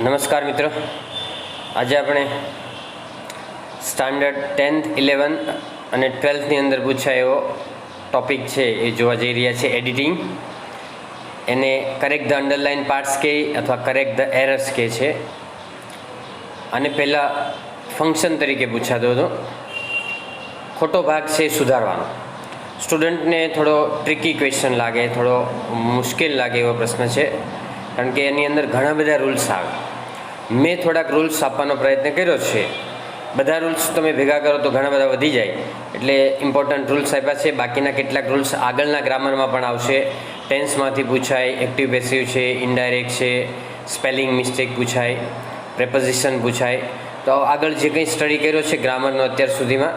નમસ્કાર મિત્રો, આજે આપણે સ્ટાન્ડર્ડ 10th 11th અને 12thની અંદર પૂછાય એવો ટૉપિક છે એ જોવા જઈ રહ્યા છે, એડિટિંગ. એને કરેક્ટ ધ અંડરલાઇન પાર્ટ્સ કહે અથવા કરેક્ટ ધ એરર્સ કહે છે. આને પહેલાં ફંક્શન તરીકે પૂછાતો હતો. ખોટો ભાગ છે સુધારવાનો. સ્ટુડન્ટને થોડો ટ્રિકી ક્વેશ્ચન લાગે, થોડો મુશ્કેલ લાગે એવો પ્રશ્ન છે, કારણ કે એની અંદર ઘણા બધા રૂલ્સ આવે. મેં થોડાક રૂલ્સ આપવાનો પ્રયત્ન કર્યો છે. બધા રૂલ્સ તમે ભેગા કરો તો ઘણા બધા વધી જાય, એટલે ઇમ્પોર્ટન્ટ રૂલ્સ આપ્યા છે. બાકીના કેટલાક રૂલ્સ આગળના ગ્રામરમાં પણ આવશે. ટેન્સમાંથી પૂછાય, એક્ટિવ પેસિવ છે, ઇનડાયરેક્ટ છે, સ્પેલિંગ મિસ્ટેક પૂછાય, પ્રેપોઝિશન પૂછાય. તો આગળ જે કંઈ સ્ટડી કર્યો છે ગ્રામરનો અત્યાર સુધીમાં,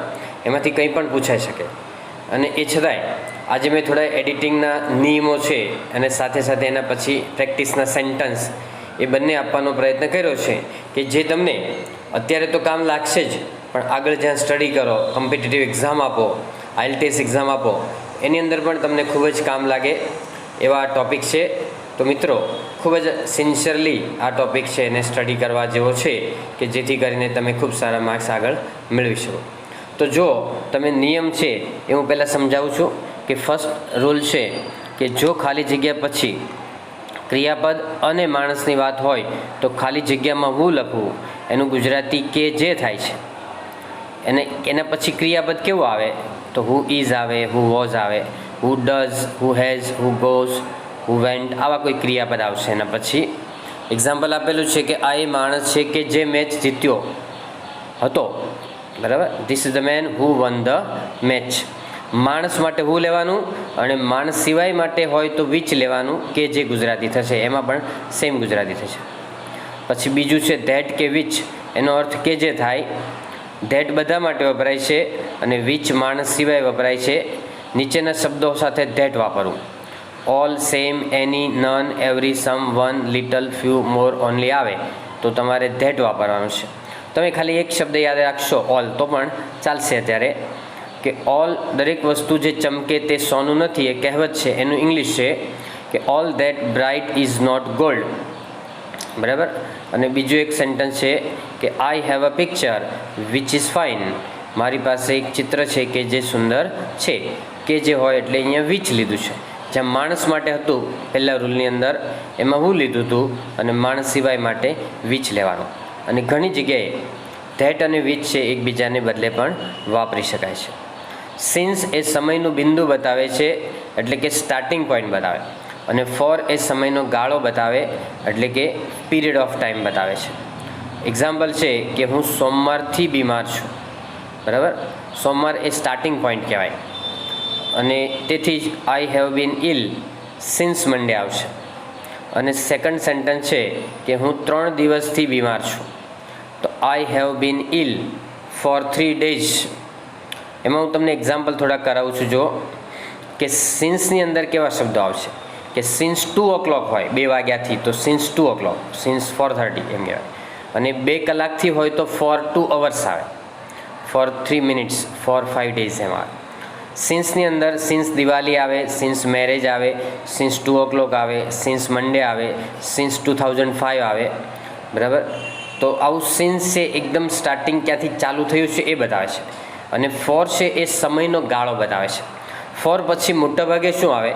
એમાંથી કંઈ પણ પૂછાઈ શકે. અને એ છતાંય આજે મેં થોડા એડિટિંગના નિયમો છે અને સાથે સાથે એના પછી પ્રેક્ટિસના સેન્ટન્સ એ બંને આપવાનો પ્રયત્ન કર્યો છે, કે જે તમને અત્યારે તો કામ લાગશે જ, પણ આગળ જ્યાં સ્ટડી કરો, કોમ્પિટિટિવ એક્ઝામ આપો, IELTS એક્ઝામ આપો, એની અંદર પણ તમને ખૂબ જ કામ લાગે એવા ટૉપિક છે. તો મિત્રો, ખૂબ જ સિન્સિયરલી આ ટૉપિક છે એને સ્ટડી કરવા જેવો છે, કે જેથી કરીને તમે ખૂબ સારા માર્ક્સ આગળ મેળવી શકો. તો જો તમે નિયમ છે એ હું પહેલાં સમજાવું છું. કે ફર્સ્ટ રૂલ છે કે જો ખાલી જગ્યા પછી ક્રિયાપદ અને માણસની વાત હોય તો ખાલી જગ્યામાં હું લખવું એનું ગુજરાતી કે જે થાય છે. અને એના પછી ક્રિયાપદ કેવું આવે તો હુ ઇઝ આવે, હુ વોઝ આવે, હુ does, who has, who goes, who vent, આવા કોઈ ક્રિયાપદ આવશે. એના પછી એક્ઝામ્પલ આપેલું છે કે આ એ માણસ છે કે જે મેચ જીત્યો હતો, બરાબર. This is the main who one the match. માણસ માટે હું લેવાનું, અને માણસ સિવાય માટે હોય તો વિચ લેવાનું, કે જે ગુજરાતી થશે. એમાં પણ સેમ ગુજરાતી થશે. પછી બીજું છે ધેટ કે વિચ. એનો અર્થ કે જે થાય. ધેટ બધા માટે વપરાય છે અને વિચ માણસ સિવાય વપરાય છે. નીચેના શબ્દો સાથે ધેટ વાપરવું. ઓલ, સેમ, એની, નન, એવરી, સમ, વન, લિટલ, ફ્યુ, મોર, ઓનલી આવે તો તમારે ધેટ વાપરવાનું છે. તમે ખાલી એક શબ્દ યાદ રાખશો ઓલ તો પણ ચાલશે. અત્યારે કે ઓલ, દરેક વસ્તુ જે ચમકે તે સોનું નથી, એ કહેવત છે. એનું ઇંગ્લિશ છે કે all that bright is not gold, બરાબર. અને બીજું એક સેન્ટન્સ છે કે I have a picture which is fine. મારી પાસે એક ચિત્ર છે કે જે સુંદર છે. કે જે હોય એટલે અહીંયા વિચ લીધું છે. જ્યાં માણસ માટે હતું પહેલા રૂલની અંદર, એમાં હું લીધું હતું, અને માણસ સિવાય માટે વિચ લેવાનું. અને ઘણી જગ્યાએ ધેટ અને વિચ છે એકબીજાને બદલે પણ વાપરી શકાય છે. સિન્સ એ સમયનું બિંદુ બતાવે છે, એટલે કે સ્ટાર્ટિંગ પોઈન્ટ બતાવે. અને ફોર એ સમયનો ગાળો બતાવે, એટલે કે પીરિયડ ઓફ ટાઈમ બતાવે છે. એક્ઝામ્પલ છે કે હું સોમવારથી બીમાર છું, બરાબર. સોમવાર એ સ્ટાર્ટિંગ પોઈન્ટ કહેવાય, અને તેથી જ આઈ હેવ બીન ઇલ સિન્સ મંડે આવશે. અને સેકન્ડ સેન્ટન્સ છે કે હું 3 દિવસથી બીમાર છું, તો I have been ill for 3 days. એમાં હું તમને એક્ઝામ્પલ થોડા કરાવું છું. જો કે સિન્સની અંદર કેવા શબ્દો આવશે કે સિન્સ 2 o'clock હોય, 2 વાગ્યાથી, તો સિન્સ 2 o'clock, સિન્સ 4:30 એમ કહેવાય. અને 2 કલાકથી હોય તો ફોર 2 hours આવે, ફોર 3 minutes, ફોર 5 days એમ આવે. સિન્સની અંદર સિન્સ દિવાળી આવે, સિન્સ મેરેજ આવે, સિન્સ 2 o'clock આવે, સિન્સ મંડે આવે, સિન્સ 2005 આવે, બરાબર. તો આવું સિન્સ છે એકદમ સ્ટાર્ટિંગ ક્યાંથી ચાલુ થયું છે એ બતાવે છે. અને ફોર છે એ સમયનો ગાળો બતાવે છે. ફોર પછી મોટાભાગે શું આવે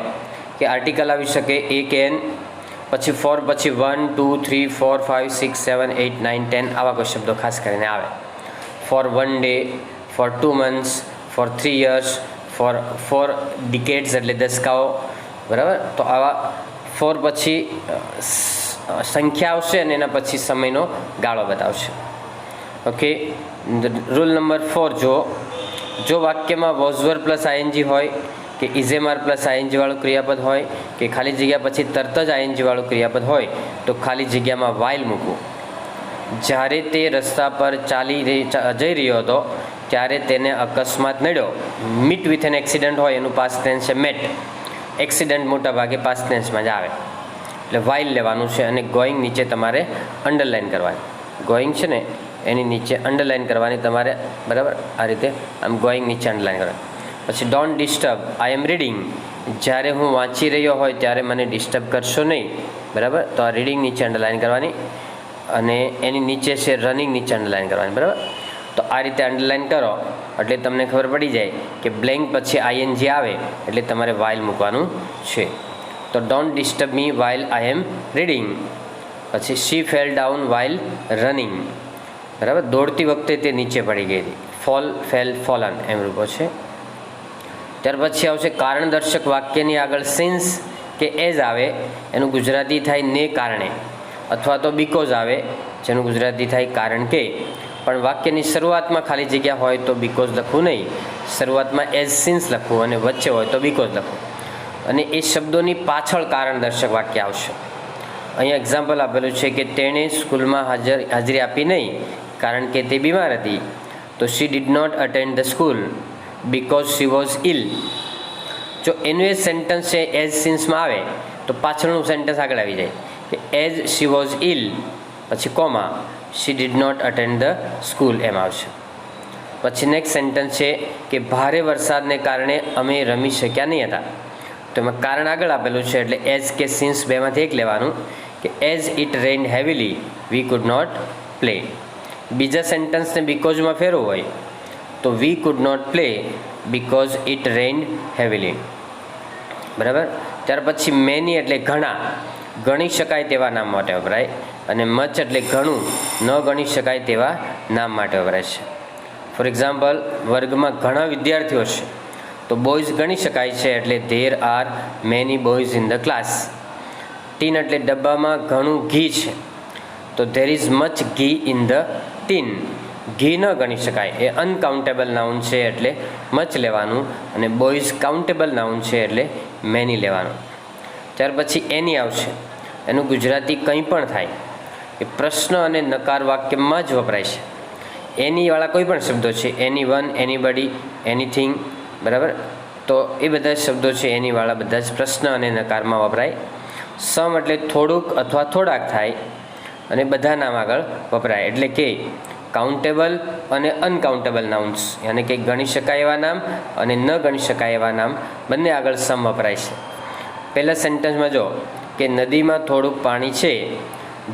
કે આર્ટિકલ આવી શકે, એ કેન. પછી ફોર પછી 1, 2, 3, 4, 5, 6, 7, 8, 9, 10 આવા કોઈ શબ્દો ખાસ કરીને આવે. For 1 day, for 2 months, for 3 years, for decades એટલે દસકાઓ, બરાબર. તો આવા ફોર પછી સંખ્યા આવશે અને એના પછી સમયનો ગાળો બતાવશે. ઓકે. રૂલ નંબર 4, જો વાક્યમાં વોઝ વર પ્લસ આઈએનજી હોય, કે ઇઝેમાર પ્લસ આઈએનજી વાળું ક્રિયાપદ હોય, કે ખાલી જગ્યા પછી તરત જ આઈએનજી વાળું ક્રિયાપદ હોય, તો ખાલી જગ્યામાં વાઇલ મૂકવું. જ્યારે તે રસ્તા પર જઈ રહ્યો હતો ત્યારે તેને અકસ્માત નડ્યો. મીટ વિથ એન એક્સિડન્ટ હોય એનું પાસ્ટ ટેન્સ છે મેટ. એક્સિડન્ટ મોટા ભાગે પાસ્ટ ટેન્સમાં જ આવે, એટલે વાઇલ લેવાનું છે. અને ગોઈંગ નીચે તમારે અંડરલાઇન કરવાની. ગોઈંગ છે ને એની નીચે અંડરલાઇન કરવાની તમારે, બરાબર. આ રીતે આમ ગોઈંગ નીચે અંડરલાઇન કરવાની. પછી don't disturb, I am reading. જ્યારે હું વાંચી રહ્યો હોય ત્યારે મને ડિસ્ટર્બ કરશો નહીં, બરાબર. તો આ રીડિંગ નીચે અંડરલાઇન કરવાની. અને એની નીચે છે રનિંગ, નીચે અંડરલાઇન કરવાની, બરાબર. તો આ રીતે અંડરલાઇન કરો એટલે તમને ખબર પડી જાય કે બ્લેન્ક પછી આઈએનજી આવે એટલે તમારે વાઇલ મૂકવાનું છે. તો don't disturb me while I am reading. પછી શી ફેલ ડાઉન વાઇલ રનિંગ, બરાબર, દોડતી વખતે તે નીચે પડી ગઈ હતી. ફોલ, ફેલ, ફોલન એમ રૂપો છે. ત્યાર પછી આવશે કારણદર્શક વાક્યની આગળ સિન્સ કે એઝ આવે, એનું ગુજરાતી થાય ને કારણે, અથવા તો બીકોઝ આવે જેનું ગુજરાતી થાય કારણ કે. પણ વાક્યની શરૂઆતમાં ખાલી જગ્યા હોય તો બીકોઝ લખવું નહીં, શરૂઆતમાં એઝ સિન્સ લખવું અને વચ્ચે હોય તો બીકોઝ લખવું. અને એ શબ્દોની પાછળ કારણદર્શક વાક્ય આવશે. અહીંયા એક્ઝામ્પલ આપેલું છે કે તેણે સ્કૂલમાં હાજરી આપી નહીં કારણ કે તે બીમાર હતી. તો she did not attend the school because she was ill. જો એનું એ સેન્ટન્સ છે એઝ સિન્સમાં આવે તો પાછળનું સેન્ટન્સ આગળ આવી જાય કે એઝ શી વોઝ ઇલ પછી comma she did not attend the school એમ આવશે. પછી નેક્સ્ટ સેન્ટન્સ છે કે ભારે વરસાદને કારણે અમે રમી શક્યા નહીં હતા. તો એમાં કારણ આગળ આપેલું છે એટલે એઝ કે સિન્સ બેમાંથી એક લેવાનું કે as it rained heavily we could not play. બીજા સેન્ટન્સને બીકોઝમાં ફેરવું હોય તો we could not play because it rained heavily, બરાબર. ત્યાર પછી મેની એટલે ઘણા, ગણી શકાય તેવા નામ માટે વપરાય. અને મચ એટલે ઘણું, ન ગણી શકાય તેવા નામ માટે વપરાય છે. ફોર એક્ઝામ્પલ, વર્ગમાં ઘણા વિદ્યાર્થીઓ છે તો બોયઝ ગણી શકાય છે એટલે there are many boys in the class. Tin એટલે ડબ્બામાં ઘણું ઘી છે તો ધેર ઇઝ મચ ઘી ઇન ધ ટીન. ઘી ન ગણી શકાય એ અનકાઉન્ટેબલ નાઉન છે એટલે મચ લેવાનું, અને બોયઝ કાઉન્ટેબલ નાઉન છે એટલે મેની લેવાનું. ત્યાર પછી એની આવશે, એનું ગુજરાતી કંઈ પણ થાય એ પ્રશ્ન અને નકાર વાક્યમાં જ વપરાય છે. એનીવાળા કોઈ પણ શબ્દો છે, એની વન, એનીબડી, એનીથિંગ, બરાબર. તો એ બધા શબ્દો છે એનીવાળા બધા જ પ્રશ્ન અને નકારમાં વપરાય. સમ એટલે થોડુંક અથવા થોડાક થાય અને બધા નામ આગળ વપરાય. એટલે કે કાઉન્ટેબલ અને અનકાઉન્ટેબલ નાઉન્સ, યાની કે ગણી શકાય એવા નામ અને ન ગણી શકાય એવા નામ બંને આગળ સમ વપરાય છે. પહેલા સેન્ટેન્સમાં જો કે નદીમાં થોડુંક પાણી છે,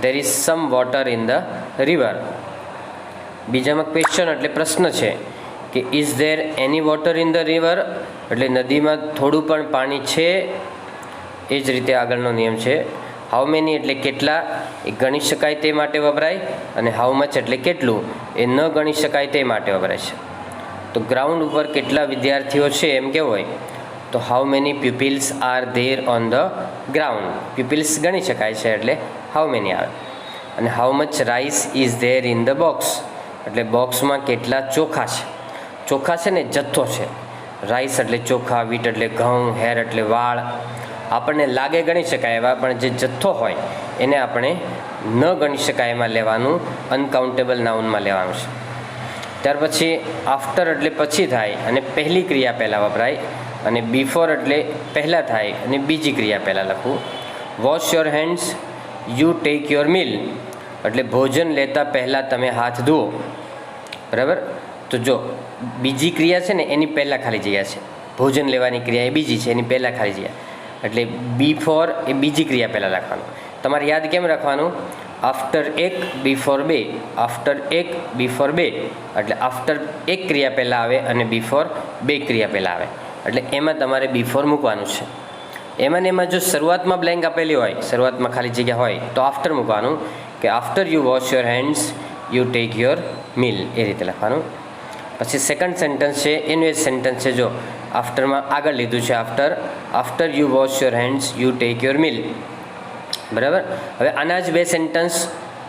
there is some water in the river. બીજામાં ક્વેશ્ચન એટલે પ્રશ્ન છે કે is there any water in the river, એટલે નદીમાં થોડું પણ પાણી છે. એ જ રીતે આગળનો નિયમ છે હાઉ મેની એટલે કેટલા, એ ગણી શકાય તે માટે વપરાય, અને હાઉ મચ એટલે કેટલું, એ ન ગણી શકાય તે માટે વપરાય છે. તો ગ્રાઉન્ડ ઉપર કેટલા વિદ્યાર્થીઓ છે એમ કેવું હોય તો how many pupils are there on the ground. Pupils ગણી શકાય છે એટલે હાઉ મેની આવે. અને how much rice is there in the box, એટલે બોક્સમાં કેટલા ચોખા છે. ચોખા છે ને જથ્થો છે. રાઈસ એટલે ચોખા, વીટ એટલે ઘઉં, હેર એટલે વાળ. આપણને લાગે ગણી શકાય એવા, પણ જે જથ્થો હોય એને આપણે ન ગણી શકાય એમાં લેવાનું, અનકાઉન્ટેબલ નાઉનમાં લેવાનું છે. ત્યાર પછી આફ્ટર એટલે પછી થાય અને પહેલી ક્રિયા પહેલાં વપરાય, અને બિફોર એટલે પહેલાં થાય અને બીજી ક્રિયા પહેલાં લખવું. Wash your hands you take your meal, એટલે ભોજન લેતા પહેલાં તમે હાથ ધુઓ, બરાબર. તો જો બીજી ક્રિયા છે ને એની પહેલાં ખાલી જગ્યા છે, ભોજન લેવાની ક્રિયા એ બીજી છે, એની પહેલાં ખાલી જગ્યા, એટલે બિફોર એ બીજી ક્રિયા પહેલાં લખવાનું. તમારે યાદ કેમ રાખવાનું, આફ્ટર એક બિફોર બે, આફ્ટર એક બિફોર બે, એટલે આફ્ટર એક ક્રિયા પહેલાં આવે અને બિફોર બે ક્રિયા પહેલાં આવે, એટલે એમાં તમારે બિફોર મૂકવાનું છે. એમાં ને એમાં જો શરૂઆતમાં બ્લેન્ક આપેલી હોય, શરૂઆતમાં ખાલી જગ્યા હોય તો આફ્ટર મૂકવાનું કે after you wash your hands you take your meal, એ રીતે લખવાનું. પછી સેકન્ડ સેન્ટન્સ છે એનું એ સેન્ટન્સ છે, જો આફ્ટરમાં આગળ લીધું છે after, after you wash your hands you take your meal, બરાબર. હવે આના જ બે સેન્ટન્સ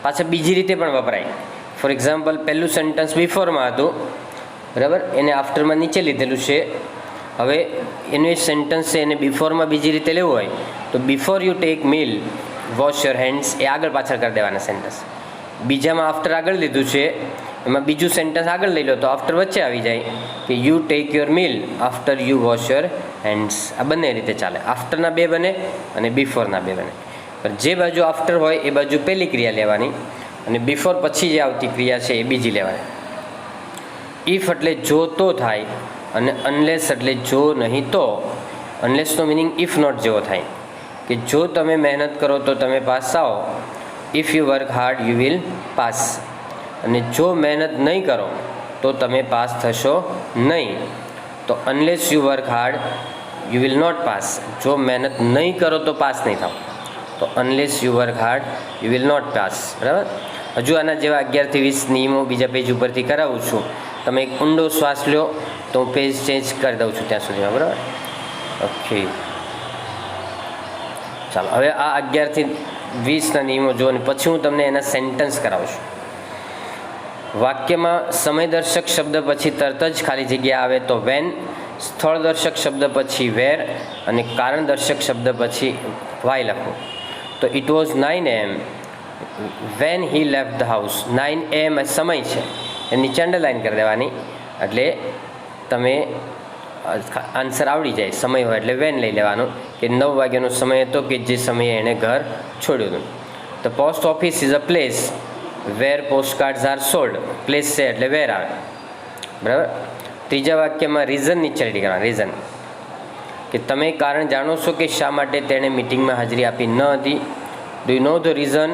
પાછા બીજી રીતે પણ વપરાય. ફોર એક્ઝામ્પલ, પહેલું સેન્ટન્સ બિફોરમાં હતું, બરાબર, એને આફ્ટરમાં નીચે લીધેલું છે. હવે એનું એ સેન્ટન્સ છે એને બિફોરમાં બીજી રીતે લેવું હોય તો before you take meal wash your hands એ આગળ પાછળ કરી દેવાના સેન્ટન્સ. બીજામાં આફ્ટર આગળ લીધું છે, એમાં બીજું સેન્ટન્સ આગળ લઈ લો તો આફ્ટર વચ્ચે આવી જાય કે you take your meal after you wash your hands. આ બંને રીતે ચાલે, આફ્ટરના બે બને અને બિફોરના બે બને. પણ જે બાજુ આફ્ટર હોય એ બાજુ પહેલી ક્રિયા લેવાની, અને બિફોર પછી જે આવતી ક્રિયા છે એ બીજી લેવાની. ઇફ એટલે જો તો થાય, અને અનલેસ એટલે જો નહીં તો. અનલેસનો મિનિંગ ઇફ નોટ જેવો થાય કે જો તમે મહેનત કરો તો તમે પાસ થાઓ, if you work hard you will pass. અને જો મહેનત નહીં કરો તો તમે પાસ થશો નહીં. તો unless you work hard you will not pass. જો મહેનત નહીં કરો તો પાસ નહીં થાવ. તો unless you work hard you will not pass. બરાબર. હજુ આના જેવા 11 થી 20 નિયમો બીજા પેજ ઉપરથી કરાવું છું. તમે એક ઊંડો શ્વાસ લો તો હું પેજ ચેન્જ કરી દઉં છું ત્યાં સુધીમાં. બરાબર. ઓકે, ચાલો હવે આ 11 થી 20ના નિયમો જુઓ અને પછી હું તમને એના સેન્ટેન્સ કરાવું છું. વાક્યમાં સમયદર્શક શબ્દ પછી તરત જ ખાલી જગ્યા આવે તો વેન, સ્થળદર્શક શબ્દ પછી વેર અને કારણદર્શક શબ્દ પછી વાય લખો. તો it was 9 AM when he left the house. 9 AM સમય છે, એ નીચે અંડરલાઇન કરી દેવાની એટલે તમે આન્સર આવડી જાય. સમય હોય એટલે વેન લઈ લેવાનું કે 9 વાગ્યાનો સમય હતો કે જે સમયે એણે ઘર છોડ્યું હતું. The post office is a place where postcards are sold. Place છે એટલે વેર આવે. બરાબર. ત્રીજા વાક્યમાં રીઝન નીચે રેડી કરવાનું. રીઝન કે તમે કારણ જાણો છો કે શા માટે તેણે મિટિંગમાં હાજરી આપી ન હતી. Do you know the reason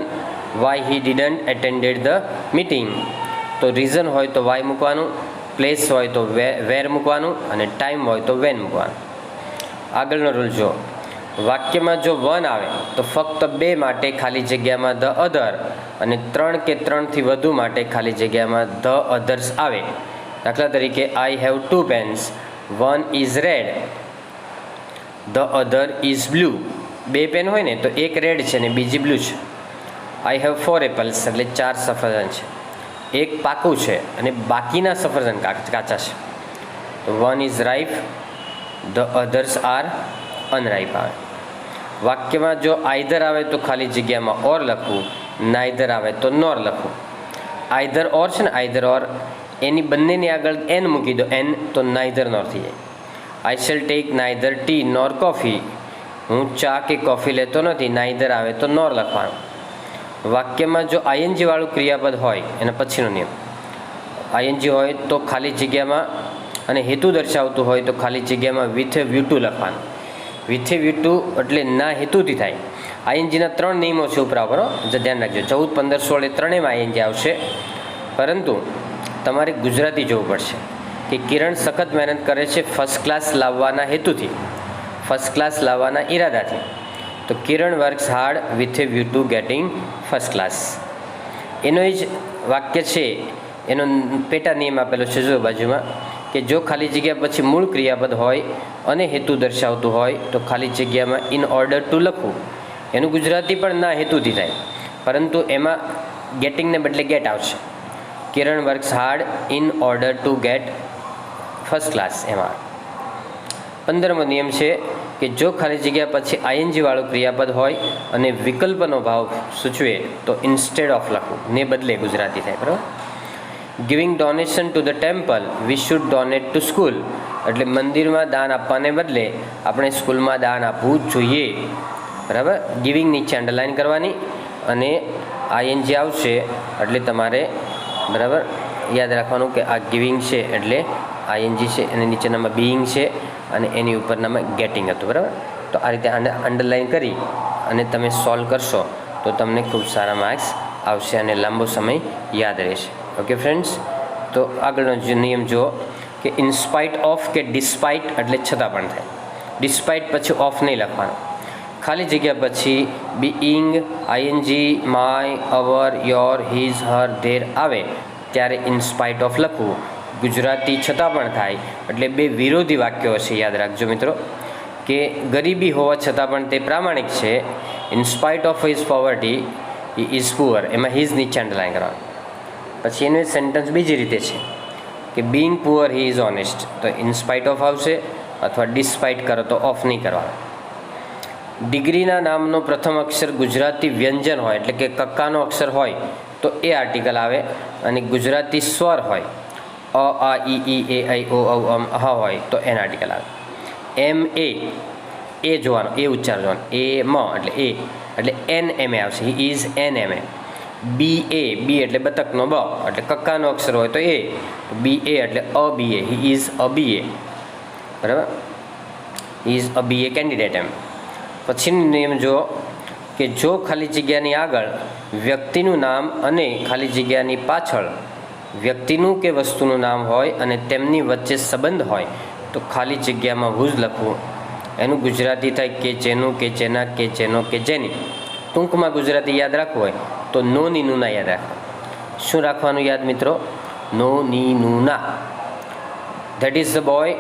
Y he didn't attended the meeting. તો રીઝન હોય તો વાય મૂકવાનું, પ્લેસ હોય તો વેર મૂકવાનું અને ટાઈમ હોય તો વેન મૂકવાનું. આગળનો રૂલ જો વાક્યમાં જો વન આવે તો ફક્ત 2 માટે ખાલી જગ્યામાં ધ અધર અને 3 કે 3થી વધુ માટે ખાલી જગ્યામાં ધ અધર્સ આવે. દાખલા તરીકે I have 2 pens, one is red, the other is blue. 2 pen હોય ને તો એક રેડ છે ને બીજી બ્લુ છે. આઈ હેવ 4 એપલ્સ એટલે 4 સફરજન છે. એક પાકું છે અને બાકીના સફરજન કાચા છે. તો one is ripe, the others are unripe આવે. વાક્યમાં જો આઈધર આવે તો ખાલી જગ્યામાં ઓર લખવું, નાઈધર આવે તો નોર લખવું. આઈધર ઓર છે ને, આઈધર ઓર એની બંનેની આગળ એન મૂકી દો, એન તો નાઈધર નોર થઈ જાય. I shall take neither tea nor coffee. હું ચા કે કોફી લેતો નથી, નાઈધર આવે તો નોર લખવાનું. વાક્યમાં જો આઈએનજી વાળું ક્રિયાપદ હોય એના પછીનો નિયમ, આઈએનજી હોય તો ખાલી જગ્યામાં અને હેતુ દર્શાવતું હોય તો ખાલી જગ્યામાં વિથ એ વ્યૂ ટુ લખવાનું. વિથ એ વ્યૂ ટુ એટલે ના હેતુથી થાય. આઈએનજીના 3 નિયમો છે ઉપરા ઉપર, ધ્યાન રાખજો. 14, 15, 16 એ ત્રણેયમાં આઈએનજી આવશે. પરંતુ તમારે ગુજરાતી જોવું પડશે કે કિરણ સખત મહેનત કરે છે ફર્સ્ટ ક્લાસ લાવવાના હેતુથી, ફર્સ્ટ ક્લાસ લાવવાના ઈરાદાથી. તો Kiran works hard with a view to getting first class. એનો જ વાક્ય છે, એનો પેટા નિયમ આપેલો છે જો બાજુમાં, કે જો ખાલી જગ્યા પછી મૂળ ક્રિયાપદ હોય અને હેતુ દર્શાવતું હોય તો ખાલી જગ્યામાં ઇન ઓર્ડર ટુ લખવું. એનું ગુજરાતી પણ ના હેતુથી થાય, પરંતુ એમાં ગેટિંગને બદલે ગેટ આવશે. Kiran works hard in order to get first class. એમાં 15મો નિયમ છે કે જો ખાલી જગ્યા પછી આઈએનજી વાળું ક્રિયાપદ હોય અને વિકલ્પનો ભાવ સૂચવે તો ઇન્સ્ટેડ ઓફ લખવું, ને બદલે ગુજરાતી થાય. બરાબર. Giving donation to the temple we should donate to school. એટલે મંદિરમાં દાન આપવાને બદલે આપણે સ્કૂલમાં દાન આપવું જોઈએ. બરાબર. ગિવિંગ નીચે અંડરલાઇન કરવાની અને આઈએનજી આવશે એટલે તમારે બરાબર યાદ રાખવાનું કે આ ગિવિંગ છે એટલે આઈએનજી છે, અને નીચેનામાં બીઈંગ છે અને એની ઉપરનામાં ગેટિંગ હતું. બરાબર. તો આ રીતે અંડરલાઇન કરી અને તમે સોલ્વ કરશો તો તમને ખૂબ સારા માર્ક્સ આવશે અને લાંબો સમય યાદ રહેશે. ઓકે ફ્રેન્ડ્સ, તો આગળનો જે નિયમ જુઓ કે ઇનસ્પાઇટ ઓફ કે ડિસ્પાઇટ એટલે છતાં પણ થાય. ડિસ્પાઇટ પછી ઓફ નહીં લખવાનું. ખાલી જગ્યા પછી being, I N G, my, our, your, his, her, their આવે ત્યારે ઇનસ્પાઇટ ઓફ લખવું. ગુજરાતી છતાં પણ થાય એટલે 2 વિરોધી વાક્યો હશે. યાદ રાખજો મિત્રો કે ગરીબી હોવા છતાં પણ તે પ્રામાણિક છે. In spite of his poverty he is poor. એમાં હિઝ નીચે અંડરલાઇન કરવાનું. પછી એનું સેન્ટેન્સ બીજી રીતે છે કે being poor he is honest. તો ઇનસ્પાઇટ ઓફ આવશે અથવા ડિસ્પાઇટ કરો તો ઓફ નહીં કરવાનું. ડિગ્રીના નામનો પ્રથમ અક્ષર ગુજરાતી વ્યંજન હોય એટલે કે કક્કાનો અક્ષર હોય તો એ આર્ટિકલ આવે, અને ગુજરાતી સ્વર હોય અ, આ, ઈ, એ, આઈ, ઓ, ઔ, અમ, અહ હોય તો એન આર્ટિકલ આવે. એમ એ જોવાનો, એ ઉચ્ચાર જોવાનો. એ મ એટલે એ એટલે એન એમ એ આવશે. હી ઇઝ એન એમ એ. બી એટલે બતકનો બ એટલે કક્કાનો અક્ષર હોય તો એ, બી એ એટલે અ બી એ. હી ઇઝ અ બી એ. બરાબર. He is a B A candidate. એમ પછીનો નિયમ જો કે જો ખાલી જગ્યાની આગળ વ્યક્તિનું નામ અને ખાલી જગ્યાની પાછળ વ્યક્તિનું કે વસ્તુનું નામ હોય અને તેમની વચ્ચે સંબંધ હોય તો ખાલી જગ્યામાં હુઝ લખવું. એનું ગુજરાતી થાય કે જેનું, કે જેના, કે જેનો, કે જેની. ટૂંકમાં ગુજરાતી યાદ રાખવું હોય તો નો ની નું ના યાદ રાખવું. શું રાખવાનું યાદ મિત્રો? નો ની નું ના. That is the boy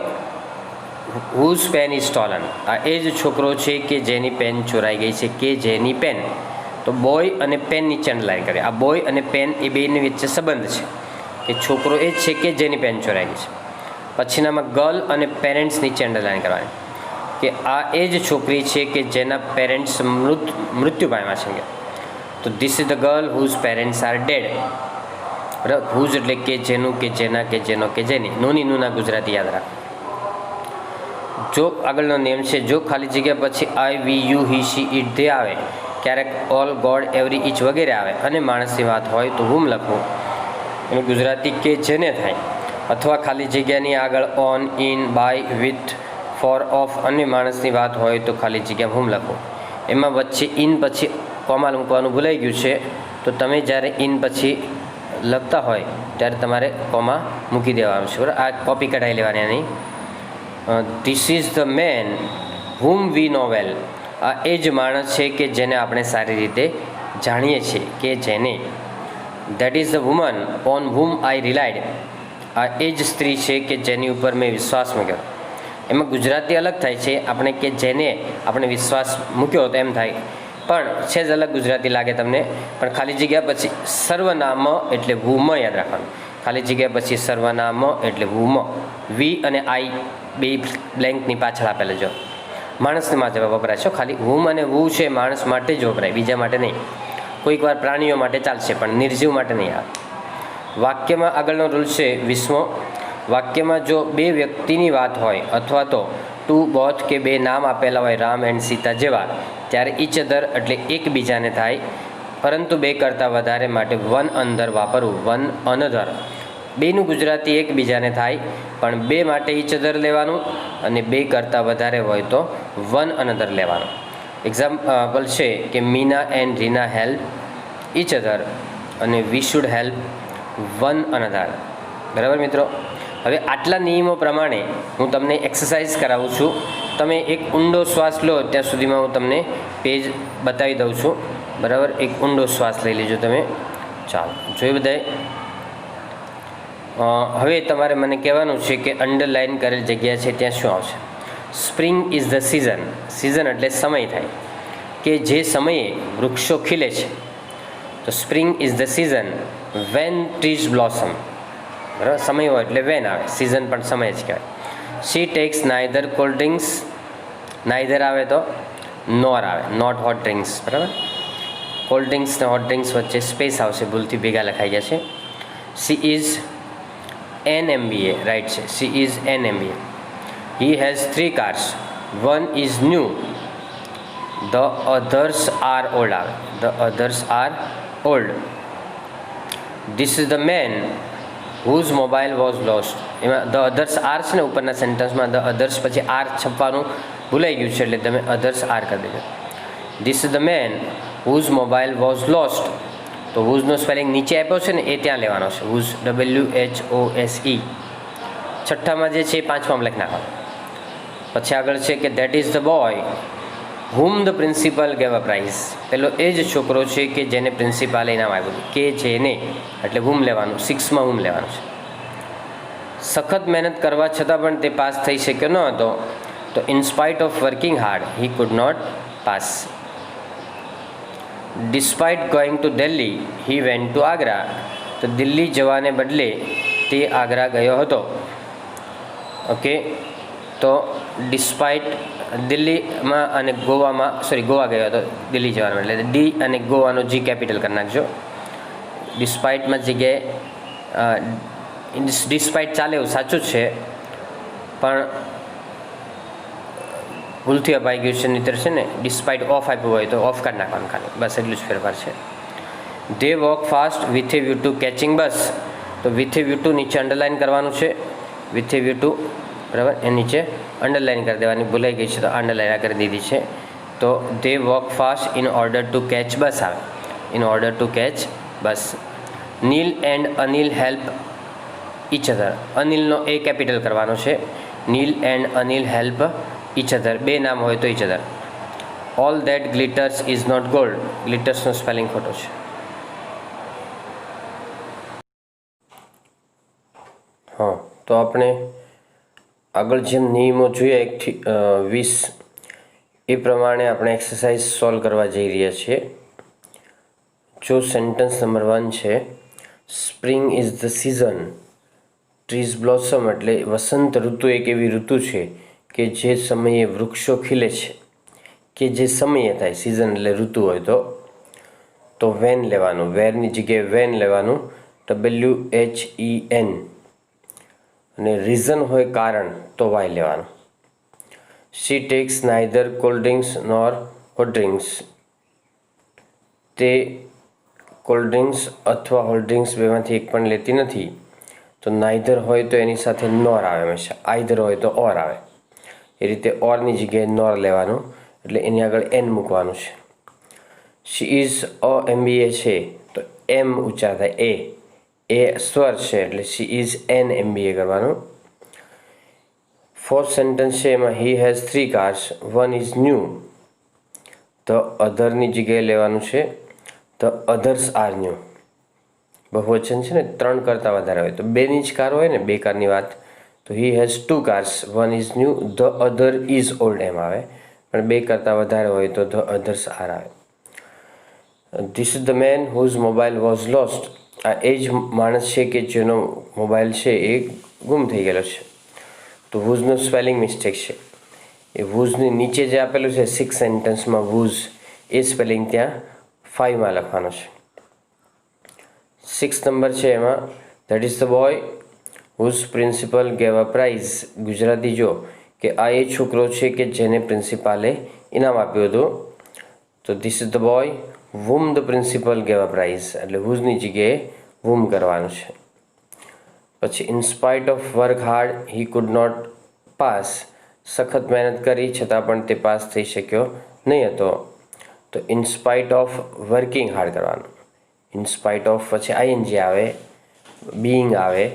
whose pen is stolen. આ એ જ છોકરો છે કે જેની પેન ચોરાઈ ગઈ છે, કે જેની પેન. તો બોય અને પેન નીચે અંડરલાઈન કરે. આ બોય અને પેન એ બેની વચ્ચે સંબંધ છે કે છોકરો એ જ છે કે જેની પેન ચોરાઈ ગઈ છે. પછીનામાં ગર્લ અને પેરેન્ટ્સ નીચે અંડરલાઈન કરવાની કે આ એ જ છોકરી છે કે જેના પેરેન્ટ્સ મૃત્યુ પામ્યા છે. તો this is the girl whose parents are dead. બરાબર. હુઝ એટલે કે જેનું, કે જેના, કે જેનો, કે જેની. નોની નુના ગુજરાતી યાદ રાખો. જો આગળનો નિયમ છે, જો ખાલી જગ્યા પછી I, we, you, he, she, it, they આવે, ક્યારેક ઓલ, ગોડ, એવરી, ઇચ વગેરે આવે અને માણસની વાત હોય તો હુમ લખવું. એનું ગુજરાતી કે જેને થાય. અથવા ખાલી જગ્યાની આગળ on, in, by, with, for, of અને માણસની વાત હોય તો ખાલી જગ્યા હુમ લખવું. એમાં વચ્ચે ઇન પછી કોમા મૂકવાનું ભૂલાઈ ગયું છે, તો તમે જ્યારે ઇન પછી લખતા હોય ત્યારે તમારે કોમા મૂકી દેવાનું છે. બરાબર. આ કોપી કઢાઈ લેવાની એની. ધીસ ઇઝ ધ મેન હુમ વી નો વેલ. આ એ જ માણસ છે કે જેને આપણે સારી રીતે જાણીએ છીએ, કે જેને. That is the woman on whom I relied. આ એ જ સ્ત્રી છે કે જેની ઉપર મેં વિશ્વાસ મૂક્યો. એમાં ગુજરાતી અલગ થાય છે. આપણે કે જેને આપણે વિશ્વાસ મૂક્યો તો એમ થાય, પણ છે જ અલગ ગુજરાતી લાગે તમને. પણ ખાલી જગ્યા પછી સર્વનામ એટલે વુમ યાદ રાખવાનું. ખાલી જગ્યા પછી સર્વનામ એટલે વુમ. વી અને આઈ બે બ્લેન્કની પાછળ આપેલા જો માણસને માટે વપરાય છે. ખાલી હુમ અને વુ છે માણસ માટે જ વપરાય, બીજા માટે નહીં. કોઈક વાર પ્રાણીઓ માટે ચાલશે પણ નિર્જીવ માટે નહીં આવે. વાક્યમાં આગળનો રૂલ છે 20મો. વાક્યમાં જો બે વ્યક્તિની વાત હોય અથવા તો ટુ, બોથ કે બે નામ આપેલા હોય રામ એન્ડ સીતા જેવા, ત્યારે ઈચ અધર એટલે એકબીજાને થાય, પરંતુ બે કરતાં વધારે માટે વન અનધર વાપરવું. વન અનધર બેનું ગુજરાતી એકબીજાને થાય, પણ બે માટે ઈચ અધર લેવાનું અને બે કરતાં વધારે હોય તો વન અનધર લેવાનું. એક્ઝામ્પલ છે કે Meena and Reena help each other અને we should help one another. બરાબર મિત્રો. હવે આટલા નિયમો પ્રમાણે હું તમને એક્સરસાઇઝ કરાવું છું. તમે એક ઊંડો શ્વાસ લો ત્યાં સુધીમાં હું તમને પેજ બતાવી દઉં છું. બરાબર. એક ઊંડો શ્વાસ લઈ લેજો તમે. ચાલો જોઈ બધાએ. હવે તમારે મને કહેવાનું છે કે અંડરલાઇન કરેલ જગ્યા છે ત્યાં શું આવશે. Spring is the season. Season એટલે સમય થાય કે જે સમયે વૃક્ષો ખીલે છે. તો spring is the season when trees blossom. બરાબર. સમય હોય એટલે વેન આવે, સિઝન પણ સમય જ કહેવાય. She takes neither cold drinks. Neither આવે તો નોર આવે, નોટ હોટ ડ્રિંક્સ. બરાબર. કોલ્ડ ડ્રિંક્સ ને હોટ ડ્રિંક્સ વચ્ચે સ્પેસ આવશે, ભૂલથી ભેગા લખાઈ ગયા છે. She is an MBA, right છે. She is an MBA. He has 3 cars. 1 is new. The others are old આવે. The others are old. This is the man whose mobile was lost. એમાં the others are છે ને ઉપરના સેન્ટેન્સમાં, the others પછી are છપવાનું ભૂલાઈ ગયું છે એટલે તમે અધર્સ આર કરી દેજો. This is the man whose mobile was lost. તો હુઝનો સ્પેલિંગ નીચે આપ્યો છે ને એ ત્યાં લેવાનો છે. Whose WHOSE. છઠ્ઠામાં જે છે એ 5માં લખી નાખવાનો. પછી આગળ છે કે that is the boy whom the principal gave a prize. પેલો એ જ છોકરો છે કે જેને પ્રિન્સિપાલે ઇનામ આપ્યું. કે જેને એટલે હુમ લેવાનું. 6માં હુમ લેવાનું છે. સખત મહેનત કરવા છતાં પણ તે પાસ થઈ શક્યો ન હતો. તો in spite of working hard he could not pass. Despite going to Delhi he went to Agra. તો દિલ્હી જવાને બદલે તે આગ્રા ગયો હતો. ઓકે. તો ડિસ્પાઇટ દિલ્હીમાં અને ગોવામાં, ગોવા ગયો હતો દિલ્હી જવાનો એટલે ડી અને ગોવાનો G કેપિટલ કરી નાખજો. ડિસ્પાઇટમાં જગ્યાએ ડિસ્પાઇટ ચાલે એવું સાચું જ છે, પણ ભૂલથી અપાઈ ગયું છે. નહીતર છે ને ડિસ્પાઇટ ઓફ આપ્યું હોય તો ઓફ કાઢી નાખવાનું ખાલી, બસ એટલું જ ફેરફાર છે. They walk fast with a view to catching bus. તો વિથ એ વ્યૂ ટુ નીચે અંડરલાઇન કરવાનું છે. વિથ એ વ્યૂ ટુ, બરાબર, એ નીચે અંડરલાઇન કરી દેવાની. ભૂલાઈ ગઈ છે તો અંડરલાઇન કરી દીધી છે. તો they walk fast in order to catch bus આવે, in order to catch bus. Neel and Anil help each other. અનિલનો એ કેપિટલ કરવાનો છે. Neel and Anil help each other, બે નામ હોય તો each other. All that glitters is not gold. ગ્લિટર્સનો સ્પેલિંગ ખોટો છે. હા, તો આપણે આગળ જેમ નિયમો જોઈએ 1 થી 20 એ પ્રમાણે આપણે એક્સરસાઇઝ સોલ્વ કરવા જઈ રહ્યા છીએ. જો સેન્ટેન્સ નંબર 1 છે, spring is the season trees blossom, એટલે વસંત ઋતુ એક એવી ઋતુ છે કે જે સમયે વૃક્ષો ખીલે છે, કે જે સમયે થાય. સિઝન એટલે ઋતુ હોય તો વેન લેવાનું, વેરની જગ્યાએ વેન લેવાનું, WHEN. અને રીઝન હોય કારણ તો વાય લેવાનું. She takes neither cold drinks nor hot drinks. તે કોલ્ડ ડ્રિંક્સ અથવા હોટ ડ્રિંક્સ બેમાંથી એક પણ લેતી નથી. તો નાઇધર હોય તો એની સાથે નોર આવે હંમેશા, આઈધર હોય તો ઓર આવે. એ રીતે ઓરની જગ્યાએ નોર લેવાનું, એટલે એની આગળ એન મૂકવાનું છે. શી ઇઝ અ MBA છે તો એમ ઉચ્ચાર થાય, એ સ્વર છે એટલે શી ઇઝ એન MBA કરવાનું. ફોર્થ સેન્ટેન્સ છે એમાં he has 3 cars, 1 is new. The અધરની જગ્યાએ લેવાનું છે ધ અધર્સ આર ન્યૂ. બહુવચન છે ને, 3 કરતાં વધારે હોય તો 2ની જ કાર હોય ને, 2 કારની વાત. તો he has 2 cars, 1 is new, the other is old એમ આવે. પણ 2 કરતાં વધારે હોય તો ધ અધર્સ આર આવે. This is the man whose mobile was lost. આ એ જ માણસ છે કે જેનો મોબાઈલ છે એ ગુમ થઈ ગયેલો છે. તો વૂઝનું સ્પેલિંગ મિસ્ટેક છે. એ વૂઝની નીચે જે આપેલું છે 6 સેન્ટેન્સમાં વૂઝ, એ સ્પેલિંગ ત્યાં 5માં લખવાનો છે. 6 નંબર છે એમાં that is the boy whose principal gave a prize. Gujarati જો કે આ એ છોકરો છે કે જેને પ્રિન્સિપાલે ઇનામ આપ્યું હતું. તો this is the boy whom the principal gave a prize, એટલે whose ની જગ્યાએ whom કરવાનું છે. પછી in spite of work hard he could not pass. સખત મહેનત કરી છતાં પણ તે પાસ થઈ શક્યો નહીં હતો. તો in spite of working hard કરવાનું. ઇન સ્પાઇટ ઓફ પછી ING આવે, બીઈંગ આવે,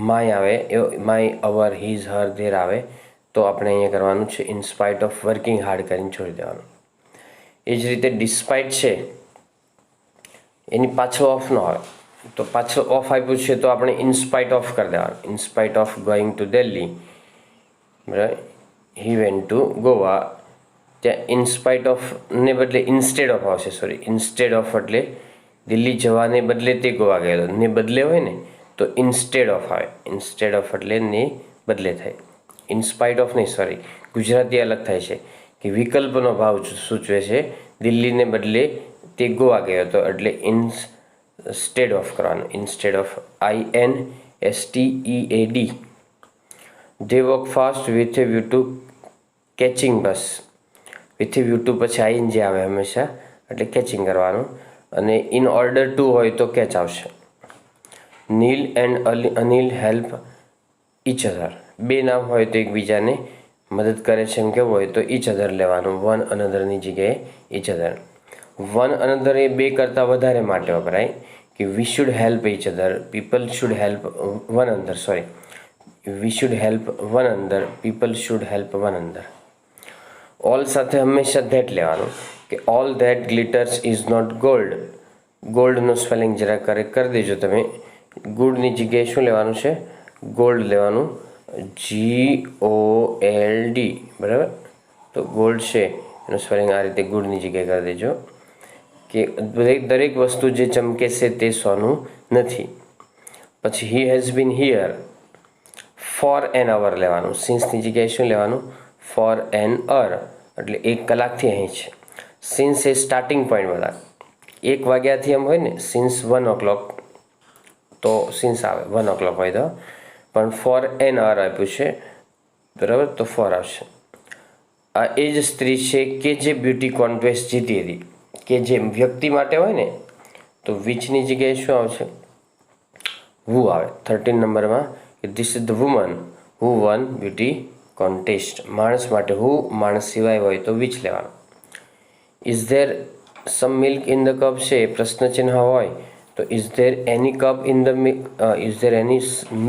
માય આવે, my, our, his, her, their આવે. તો આપણે અહીંયા કરવાનું છે in spite of working hard કરીને છોડી દેવાનું. એ જ રીતે ડિસ્પાઇટ છે એની પાછળ ઓફ ન આવે. તો પાછળ ઓફ આપ્યું છે તો આપણે ઇન સ્પાઇટ ઓફ કરી દેવાનું. In spite of going to Delhi, બરાબર, હી વેન્ટ ટુ ગોવા. ત્યાં ઇન સ્પાઇટ ઓફ ને બદલે ઇન્સ્ટેડ ઓફ આવશે. સોરી, ઇન્સ્ટેડ ઓફ એટલે દિલ્હી જવાને બદલે તે ગોવા ગયેલો. ને બદલે હોય ને તો ઇન્સ્ટેડ ઓફ આવે. ઇન્સ્ટેડ ઓફ એટલે ને બદલે થાય. ઇન સ્પાઇટ ઓફ નહીં, સોરી, ગુજરાતી અલગ થાય છે કે વિકલ્પનો ભાવ સૂચવે છે. દિલ્હીને બદલે તે ગોવા ગયો હતો એટલે ઇન્સ્ટેડ ઓફ કરવાનું. Instead of, INSTEAD. They walk fast with a view to catching bus. With a view two પછી ING આવે હંમેશા, એટલે કેચિંગ કરવાનું. અને ઇન ઓર્ડર ટુ હોય તો કેચ આવશે. Neel and Anil help each other. બે નામ હોય તો એકબીજાને મદદ કરે છે એમ કેવું હોય તો ઇચ અધર લેવાનું. વન અનધરની જગ્યાએ ઇચ અધર. વન અનધર એ 2 કરતાં વધારે માટે વપરાય કે we should help each other, people should help one another. Sorry, we should help one another, people should help one another. All સાથે હંમેશા ધેટ લેવાનું કે all that glitters is not gold. ગોલ્ડનો સ્પેલિંગ જરા કરેક્ટ કરી દેજો તમે. Gudni જગ્યાએ શું લેવાનું છે? ગોલ્ડ લેવાનું, GOLD, બરાબર. તો ગોલ્ડ છે એનું સ્પેલિંગ આ રીતે ગુડની જગ્યાએ કરી દેજો કે દરેક વસ્તુ જે ચમકે છે તે સોનું નથી. પછી he has been here for an hour લેવાનું. સિન્સની જગ્યાએ શું લેવાનું? ફોર એન અવર, એટલે 1 કલાકથી અહીં છે. સિન્સ એ સ્ટાર્ટિંગ પોઈન્ટ બધા 1 વાગ્યાથી એમ હોય ને, સિન્સ 1 o'clock તો સિન્સ આવે, 1 o'clock હોય તો. પણ ફોર એન અવર આપ્યું છે, બરાબર, તો ફોર આવશે. આ એ જ સ્ત્રી છે કે જે બ્યુટી કોન્ટેસ્ટ જીતી હતી. કે જે વ્યક્તિ માટે હોય ને તો વિચની જગ્યાએ શું આવશે? હુ આવે. 13 નંબરમાં કે this is the woman who one beauty contest. માણસ માટે હુ, માણસ સિવાય હોય તો વિચ લેવાનું. Is there some milk in the cup છે એ પ્રશ્ન ચિહ્ન હોય તો is there any cup in the is there any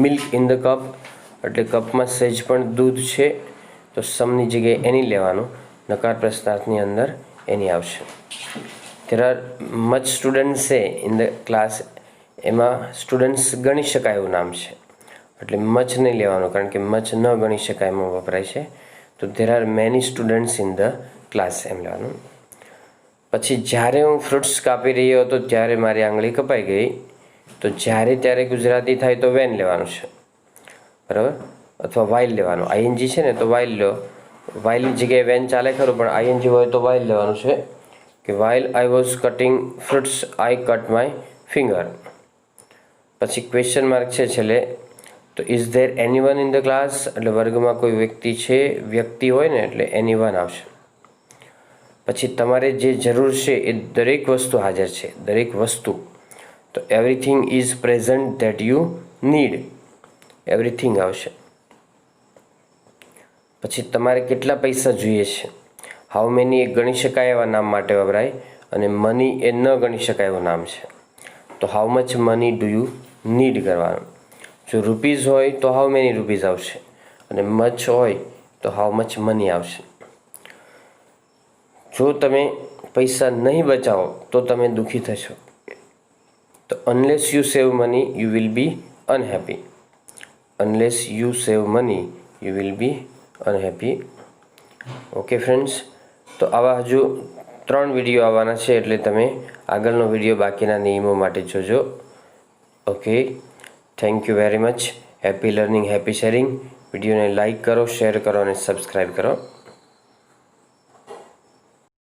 milk in the cup, એટલે કપમાં સહેજ પણ દૂધ છે તો સમની જગ્યાએ એની લેવાનું, નકાર પ્રશ્નાર્થની અંદર એની આવશે. ધેર આર મચ સ્ટુડન્ટ્સ છે ઇન ધ ક્લાસ, એમાં સ્ટુડન્ટ્સ ગણી શકાય એવું નામ છે એટલે મચ નહીં લેવાનું, કારણ કે મચ ન ગણી શકાય એમાં વપરાય છે. તો there are many students in the class એમ લેવાનું. પછી જ્યારે હું ફ્રૂટ્સ કાપી રહ્યો હતો ત્યારે મારી આંગળી કપાઈ ગઈ, તો જ્યારે ત્યારે ગુજરાતી થાય તો વેન લેવાનું છે, બરાબર, અથવા વાઇલ લેવાનું. આઈએનજી છે ને તો વાઇલ લો, વાઇલની જગ્યાએ વેન ચાલે ખરું, પણ આઈએનજી હોય તો વાઇલ લેવાનું છે કે while I was cutting fruits I cut my finger. પછી ક્વેશ્ચન માર્ક છે છેલ્લે, તો is there any one in the class, એટલે વર્ગમાં કોઈ વ્યક્તિ છે, વ્યક્તિ હોય ને એટલે એની વન આવશે. પછી તમારે જે જરૂર છે એ દરેક વસ્તુ હાજર છે, દરેક વસ્તુ, તો everything is present that you need, everything આવશે. પછી તમારે કેટલા પૈસા જોઈએ છે, હાઉ મેની એ ગણી શકાય એવા નામ માટે વપરાય, અને મની એ ન ગણી શકાય એવું નામ છે, તો how much money do you need કરવાનું. જો રૂપીઝ હોય તો હાઉ મેની રૂપીઝ આવશે, અને મચ હોય તો હાઉ મચ મની આવશે. જો તમે પૈસા નહીં બચાવો તો તમે દુઃખી થશો, તો unless you save money you will be unhappy, unless you save money you will be unhappy. Okay friends, તો આવા હજુ 3 વિડીયો આવવાના છે, એટલે તમે આગળનો વિડીયો બાકીના નિયમો માટે જોજો. Okay, thank you very much. Happy learning, happy sharing. વિડીયોને લાઇક કરો, શેર કરો અને સબસ્ક્રાઈબ કરો.